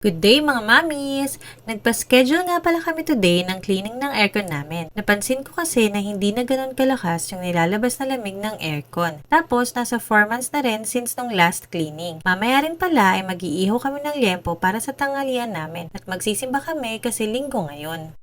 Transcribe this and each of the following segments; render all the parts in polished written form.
Good day mga mamis! Nagpa-schedule nga pala kami today ng cleaning ng aircon namin. Napansin ko kasi na hindi na ganun kalakas yung nilalabas na lamig ng aircon. Tapos nasa 4 months na rin since nung last cleaning. Mamaya rin pala ay mag-iihaw kami ng liempo para sa tanghalian namin at magsisimba kami kasi linggo ngayon.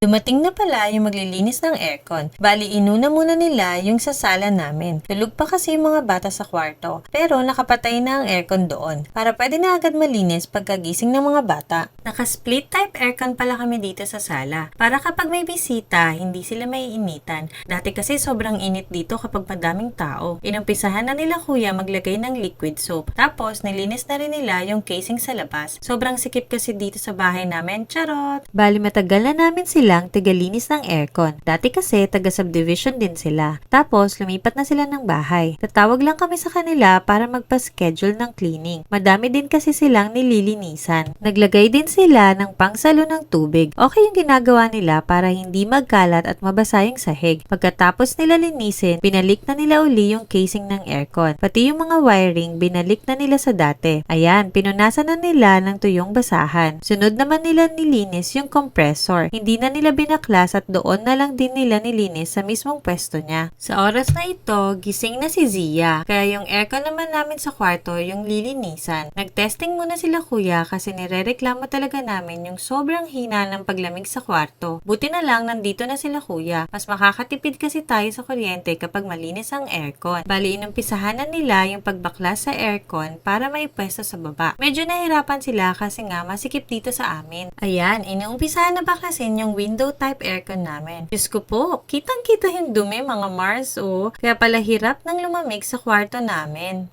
Dumating na pala yung maglilinis ng aircon. Bali, inuna muna nila yung sa sala namin. Tulog pa kasi yung mga bata sa kwarto. Pero nakapatay na ang aircon doon. Para pwede na agad malinis pagkagising ng mga bata. Naka-split type aircon pala kami dito sa sala. Para kapag may bisita, hindi sila maiinitan. Dati kasi sobrang init dito kapag madaming tao. Inumpisahan na nila kuya maglagay ng liquid soap. Tapos, nilinis na rin nila yung casing sa labas. Sobrang sikip kasi dito sa bahay namin. Charot! Bali, matagal na namin silang tagalinis ng aircon. Dati kasi taga-subdivision din sila. Tapos, lumipat na sila ng bahay. Tatawag lang kami sa kanila para magpa-schedule ng cleaning. Madami din kasi silang nililinisan. Naglagay din sila ng pangsalo ng tubig. Okay yung ginagawa nila para hindi magkalat at mabasa yung sahig. Pagkatapos nila linisin, binalik na nila uli yung casing ng aircon. Pati yung mga wiring, binalik na nila sa dati. Ayan, pinunasan na nila ng tuyong basahan. Sunod naman nila nilinis yung compressor. Hindi na nila binaklas at doon na lang din nila nilinis sa mismong pwesto niya. Sa oras na ito, gising na si Zia. Kaya yung aircon naman namin sa kwarto yung lilinisan. Nagtesting muna sila kuya kasi nirereklamo talaga namin yung sobrang hina ng paglamig sa kwarto. Buti na lang nandito na sila kuya. Mas makakatipid kasi tayo sa kuryente kapag malinis ang aircon. Bali, inumpisahan na nila yung pagbaklas sa aircon para maipwesto sa baba. Medyo nahirapan sila kasi nga masikip dito sa amin. Ayan, inuumpisahan na baklasin yung window type aircon namin. Diyos ko po, kitang-kita yung dumi mga Mars oh. Kaya pala hirap ng lumamig sa kwarto namin.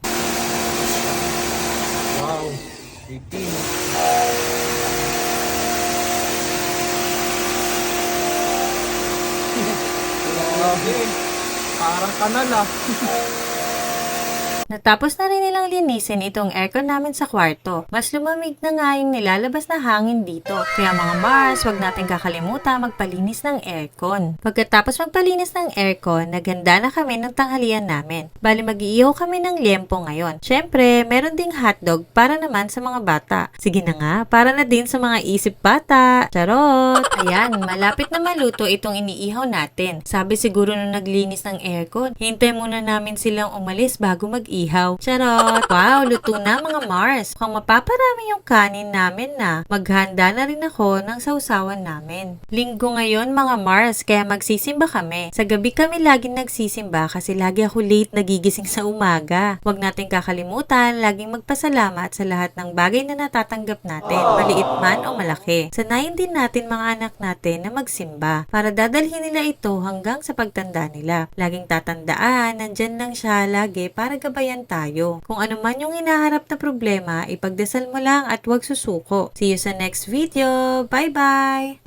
Wow, 18. Grabe, parang kanal ah. Natapos na rin nilang linisin itong aircon namin sa kwarto. Mas lumamig na nga yung nilalabas na hangin dito. Kaya mga Mars, wag natin kakalimutan magpalinis ng aircon. Pagkatapos magpalinis ng aircon, naganda na kami ng tanghalian namin. Bali mag-iihaw kami ng liempo ngayon. Syempre, meron ding hotdog para naman sa mga bata. Sige na nga, para na din sa mga isip bata. Charot! Ayan, malapit na maluto itong iniihaw natin. Sabi siguro nung naglinis ng aircon, hintay muna namin silang umalis bago mag-ihaw. Charot! Wow, luto na mga Mars. Mukhang mapaparami yung kanin namin na. Maghanda na rin ako ng sausawan namin. Linggo ngayon mga Mars, kaya magsisimba kami. Sa gabi kami laging nagsisimba kasi lagi ako late nagigising sa umaga. Huwag natin kakalimutan, laging magpasalamat sa lahat ng bagay na natatanggap natin, maliit man o malaki. Sanayin din natin mga anak natin na magsimba para dadalhin nila ito hanggang sa pagtanda nila. Laging tatandaan, nandyan lang siya lagi para gabayan tayo. Kung ano man yung hinaharap na problema, ipagdasal mo lang at huwag susuko. See you sa next video. Bye-bye!